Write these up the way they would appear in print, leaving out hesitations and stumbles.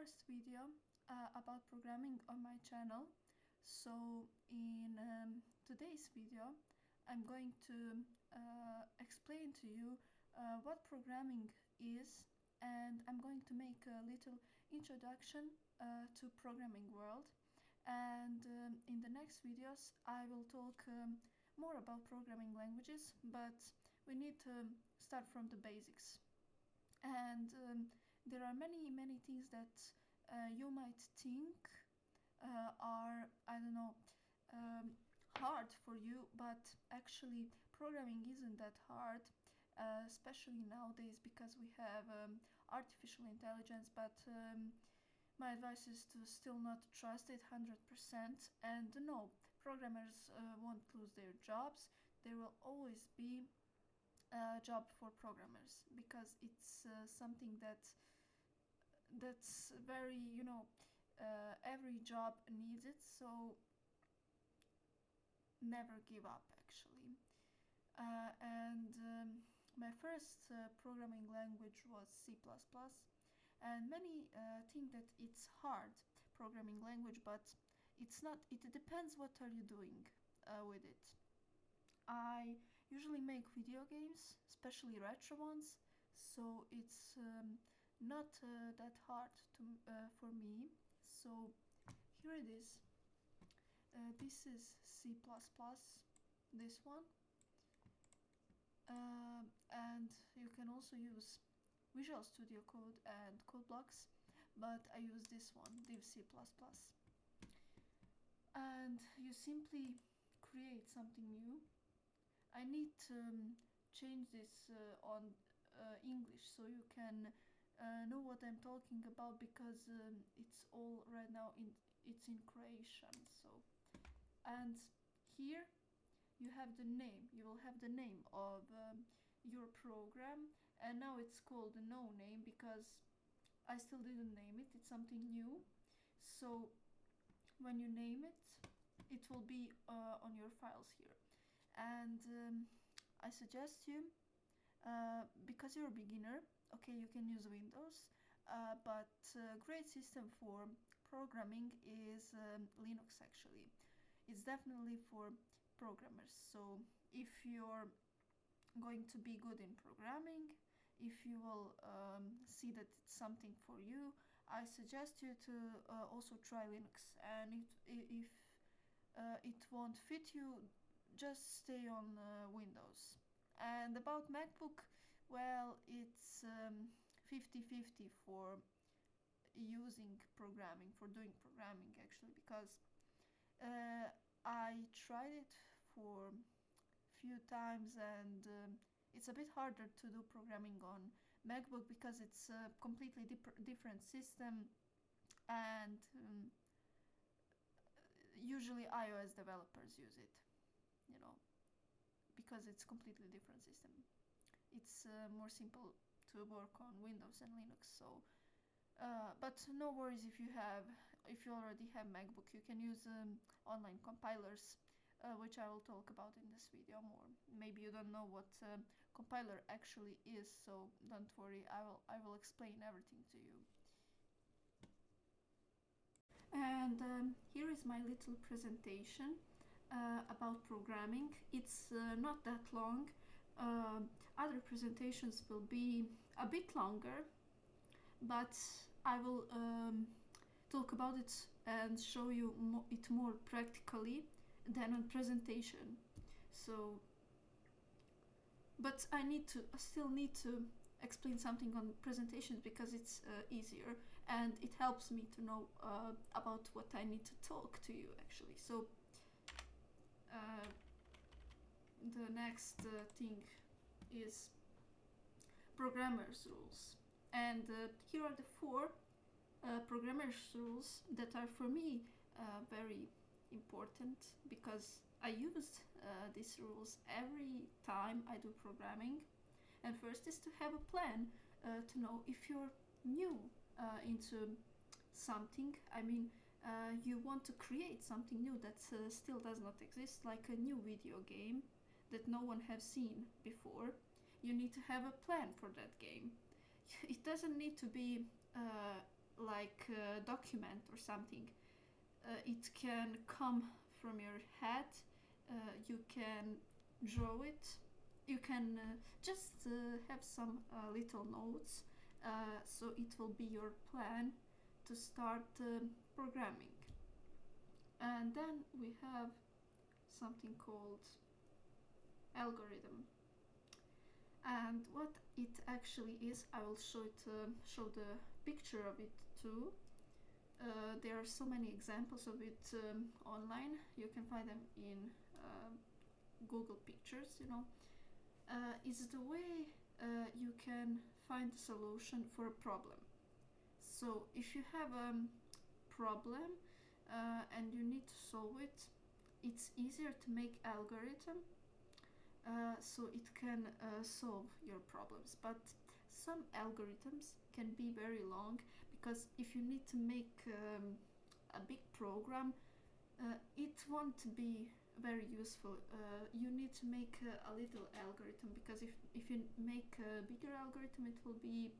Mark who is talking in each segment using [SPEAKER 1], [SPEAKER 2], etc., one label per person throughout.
[SPEAKER 1] first video about programming on my channel. So in today's video I'm going to explain to you what programming is, and I'm going to make a little introduction to programming world. And in the next videos I will talk more about programming languages, but we need to start from the basics. And there are many things that you might think are, I don't know, hard for you, but actually programming isn't that hard, especially nowadays because we have artificial intelligence. But my advice is to still not trust it 100%. And no, programmers won't lose their jobs. There will always be a job for programmers, because it's something that's very, every job needs it, so never give up actually. And my first programming language was C++, and many think that it's hard programming language, but it's not. It depends what are you doing with it. I usually make video games, especially retro ones, so it's not that hard for me. So here it is. This is C++, this one, and you can also use Visual Studio Code and code blocks, but I use this one, div C++. And you simply create something new. I need to change this on English so you can know what I'm talking about, because it's all right now it's in Croatian. So, and here you have the name. You will have the name of your program, and now it's called no name because I still didn't name it. It's something new. So when you name it, it will be on your files here. And I suggest you, because you're a beginner, okay, you can use Windows, but a great system for programming is Linux actually. It's definitely for programmers. So if you're going to be good in programming, if you will see that it's something for you, I suggest you to also try Linux. And if it won't fit you, just stay on Windows. And about MacBook, well, it's 50-50 for using programming, for doing programming actually, because I tried it for few times, and it's a bit harder to do programming on MacBook because it's a completely different system, and usually iOS developers use it, because it's completely different system. It's more simple to work on Windows and Linux. So but no worries, if you already have MacBook, you can use online compilers, which I will talk about in this video more. Maybe you don't know what compiler actually is, so don't worry, I will explain everything to you. And here is my little presentation about programming. It's not that long. Other presentations will be a bit longer, but I will talk about it and show you it more practically than on presentation. So, but I still need to explain something on presentations because it's easier, and it helps me to know about what I need to talk to you actually. So the next thing is programmers rules, and here are the 4 programmers rules that are for me very important, because I used these rules every time I do programming. And first is to have a plan, to know if you're new into something. I mean, you want to create something new that still does not exist, like a new video game that no one has seen before. You need to have a plan for that game. It doesn't need to be like a document or something. It can come from your head. You can draw it. You can just have some little notes. So it will be your plan to start programming. And then we have something called algorithm. And what it actually is, I will show the picture of it too. There are so many examples of it online. You can find them in Google Pictures, is the way you can find a solution for a problem. So if you have a problem and you need to solve it, it's easier to make algorithm so it can solve your problems. But some algorithms can be very long, because if you need to make a big program, it won't be very useful. You need to make a little algorithm, because if you make a bigger algorithm, it will be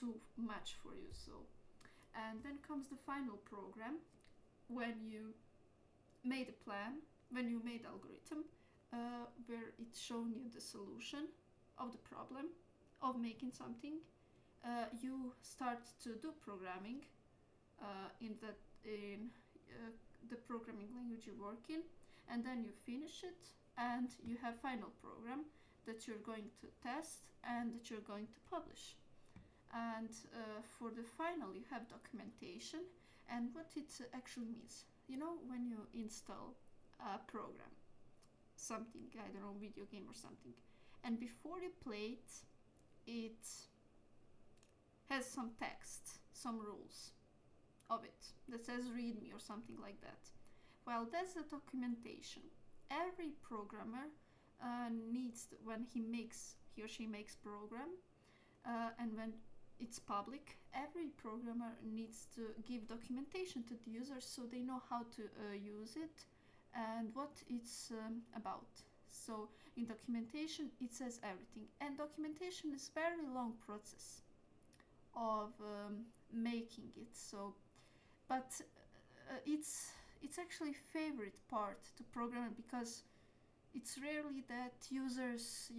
[SPEAKER 1] too much for you. So, and then comes the final program, when you made a plan, when you made algorithm, where it's showing you the solution of the problem of making something. You start to do programming in the programming language you work in, and then you finish it, and you have final program that you're going to test and that you're going to publish. And for the final, you have documentation and what it actually means. When you install a program, something, I don't know, video game or something, and before you play it, it has some text, some rules of it that says read me or something like that. Well, that's the documentation. Every programmer needs to, when he or she makes program, and when it's public, every programmer needs to give documentation to the users so they know how to use it and what it's about. So in documentation it says everything, and documentation is very long process of making it. So, but it's actually favorite part to program, because it's rarely that users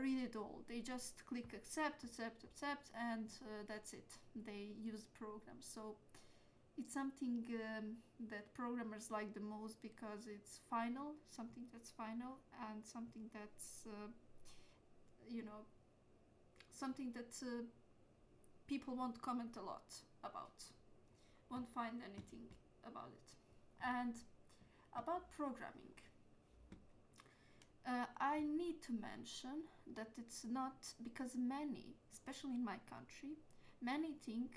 [SPEAKER 1] read it all. They just click accept, and that's it. They use the program. So it's something that programmers like the most, because it's final, something that's final, and something that's something that people won't comment a lot about, won't find anything about it. And about programming, I need to mention that it's not, because many, especially in my country, many think,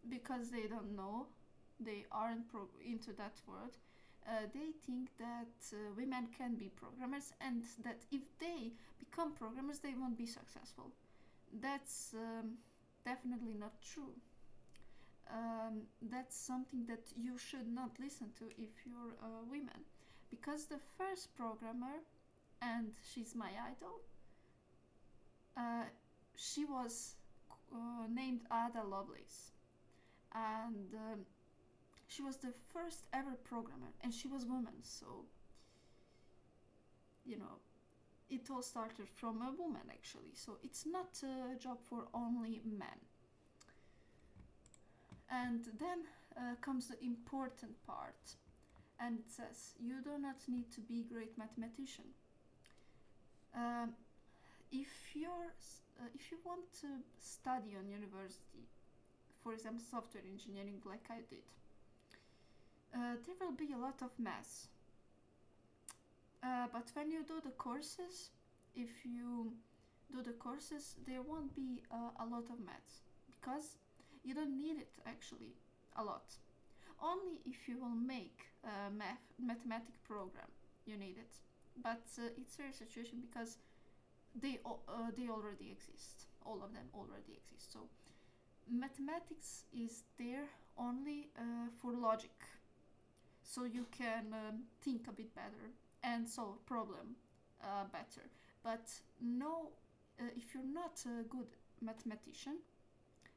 [SPEAKER 1] because they don't know, they aren't into that world, they think that women can be programmers, and that if they become programmers, they won't be successful. That's definitely not true. That's something that you should not listen to if you're a woman, because the first programmer, and she's my idol, she was named Ada Lovelace, and she was the first ever programmer, and she was woman. So it all started from a woman actually. So it's not a job for only men. And then comes the important part, and it says you do not need to be a great mathematician. If you want to study on university, for example software engineering like I did, there will be a lot of math. But when you do the courses, if you do the courses, there won't be a lot of math, because you don't need it actually a lot. Only if you will make a mathematic program, you need it. But it's a rare situation, because they already exist. All of them already exist. So mathematics is there only for logic, so you can think a bit better and solve problem better. But no, if you're not a good mathematician,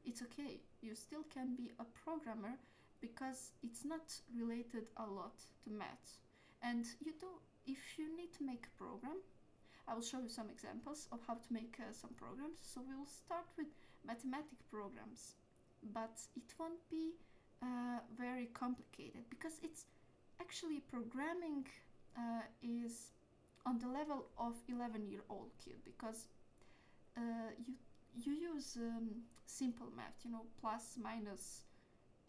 [SPEAKER 1] it's okay. You still can be a programmer because it's not related a lot to math. And if you need to make a program, I will show you some examples of how to make some programs. So we will start with mathematic programs, but it won't be very complicated because it's actually programming is on the level of 11-year-old kid, because you use simple math, plus, minus.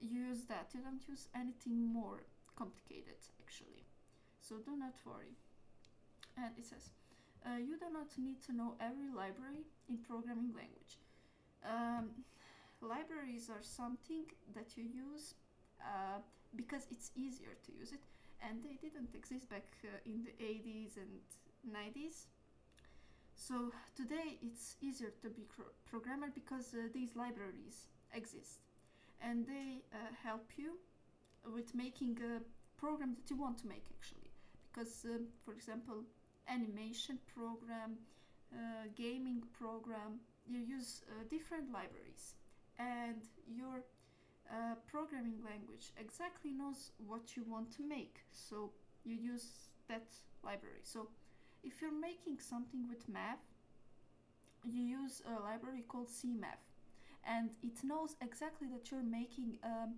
[SPEAKER 1] You use that. You don't use anything more complicated actually. So do not worry. And it says, you do not need to know every library in programming language. Libraries are something that you use because it's easier to use it, and they didn't exist back in the 80s and 90s. So today it's easier to be programmer because these libraries exist, and they help you with making a program that you want to make actually. Because for example, animation program, gaming program, you use different libraries, and your programming language exactly knows what you want to make, so you use that library. So if you're making something with math, you use a library called CMath, and it knows exactly that you're making a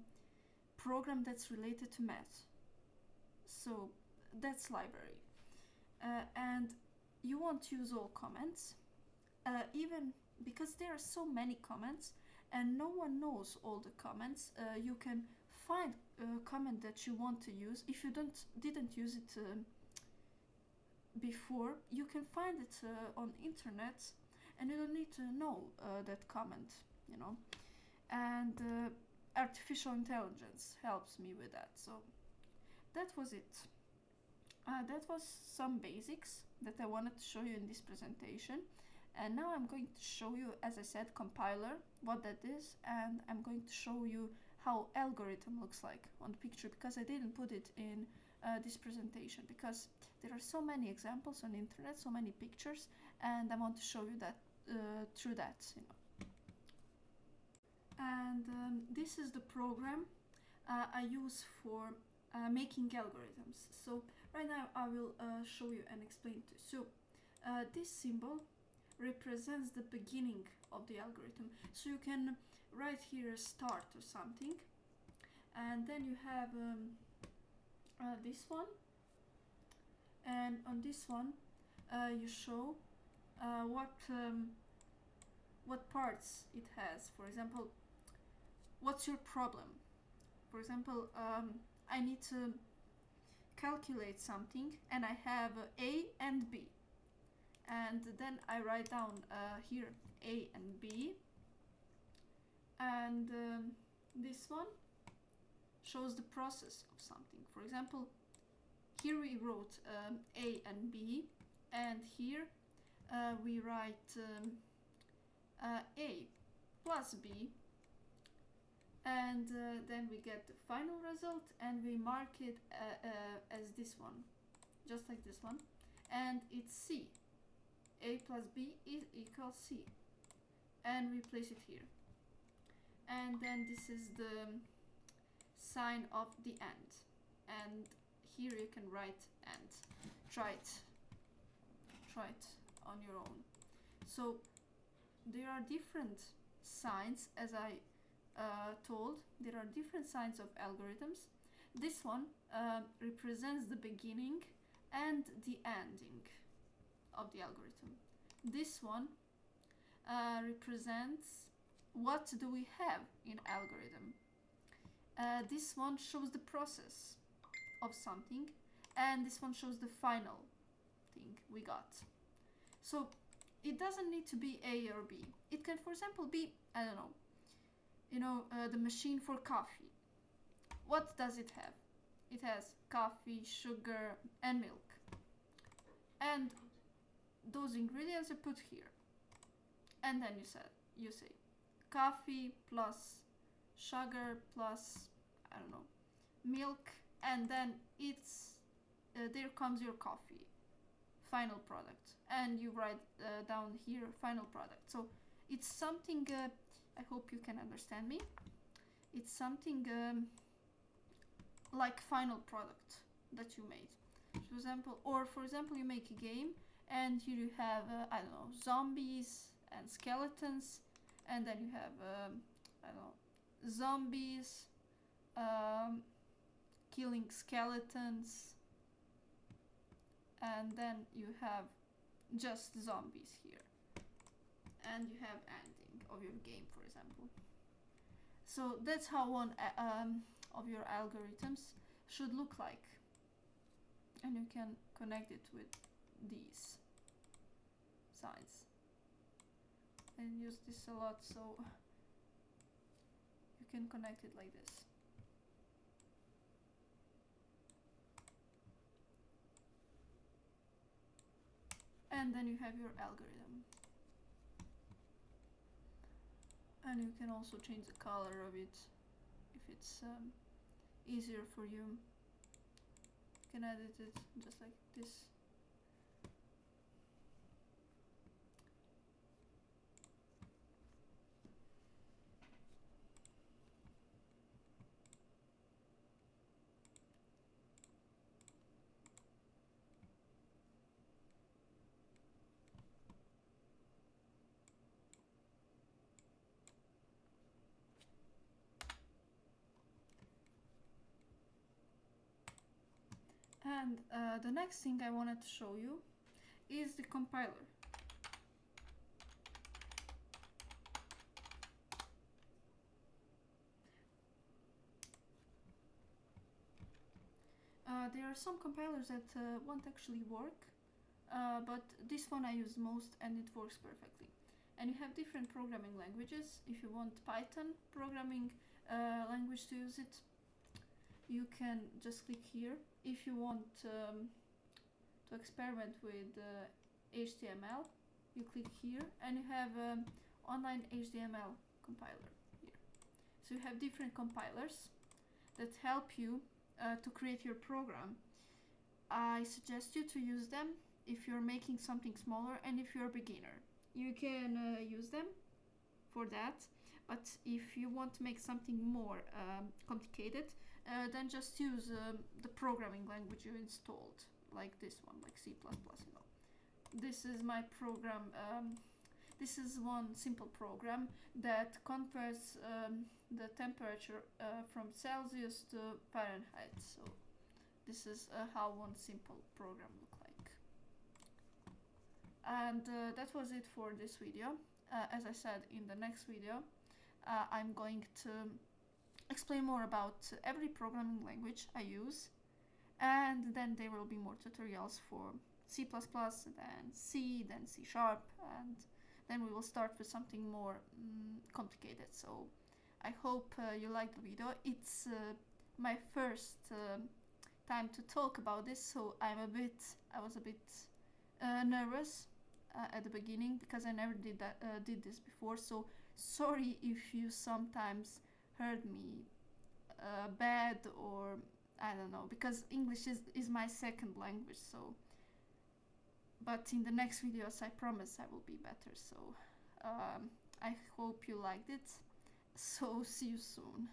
[SPEAKER 1] program that's related to math. So that's library. And you won't use all comments, even because there are so many comments and no one knows all the comments. You can find a comment that you want to use. If you didn't use it before, you can find it on internet, and you don't need to know that comment, And artificial intelligence helps me with that. So that was it. That was some basics that I wanted to show you in this presentation. And now I'm going to show you, as I said, compiler, what that is, and I'm going to show you how algorithm looks like on the picture, because I didn't put it in this presentation because there are so many examples on the internet, so many pictures, and I want to show you that through that. And this is the program I use for making algorithms. So right now I will show you and explain to you. So this symbol represents the beginning of the algorithm. So you can write here a start or something, and then you have this one, and on this one you show what parts it has. For example, what's your problem? For example, I need to calculate something, and I have A and B, and then I write down here A and B, and this one shows the process of something. For example, here we wrote A and B, and here we write A plus B, and then we get the final result, and we mark it as this one, just like this one, and it's C. A plus B equals C, and we place it here, and then this is the sign of the end, and here you can write end. Try it on your own. So there are different signs, as I told, there are different signs of algorithms. This one represents the beginning and the ending of the algorithm. This one represents what do we have in algorithm. This one shows the process of something, and this one shows the final thing we got. So it doesn't need to be A or B. It can, for example, be, I don't know, the machine for coffee. What does it have? It has coffee, sugar, and milk. And those ingredients are put here. And then you say coffee plus sugar plus, I don't know, milk, and then there comes your coffee, final product, and you write down here final product. So it's something I hope you can understand me. It's something like final product that you made. For example, you make a game and you have I don't know, zombies and skeletons, and then you have I don't know, zombies killing skeletons, and then you have just zombies here, and you have ending of your game, for example. So that's how one of your algorithms should look like, and you can connect it with these signs. I use this a lot, so you can connect it like this. And then you have your algorithm. And you can also change the color of it if it's easier for you. You can edit it just like this. And the next thing I wanted to show you is the compiler. There are some compilers that won't actually work, but this one I use most and it works perfectly. And you have different programming languages. If you want Python programming language to use it, you can just click here. If you want to experiment with HTML, you click here, and you have online HTML compiler here. So you have different compilers that help you to create your program. I suggest you to use them if you're making something smaller and if you're a beginner. You can use them for that, but if you want to make something more complicated, then just use the programming language you installed, like this one, like C++, you know. This is my program. This is one simple program that converts the temperature from Celsius to Fahrenheit. So this is how one simple program looks like. And that was it for this video. As I said, in the next video I'm going to explain more about every programming language I use, and then there will be more tutorials for C++, then C, then C#, and then we will start with something more complicated. So I hope you liked the video. It's my first time to talk about this, so I was a bit nervous at the beginning because I never did this before. So sorry if you sometimes heard me bad, or I don't know, because English is my second language. So, but in the next videos I promise I will be better. So I hope you liked it. So see you soon.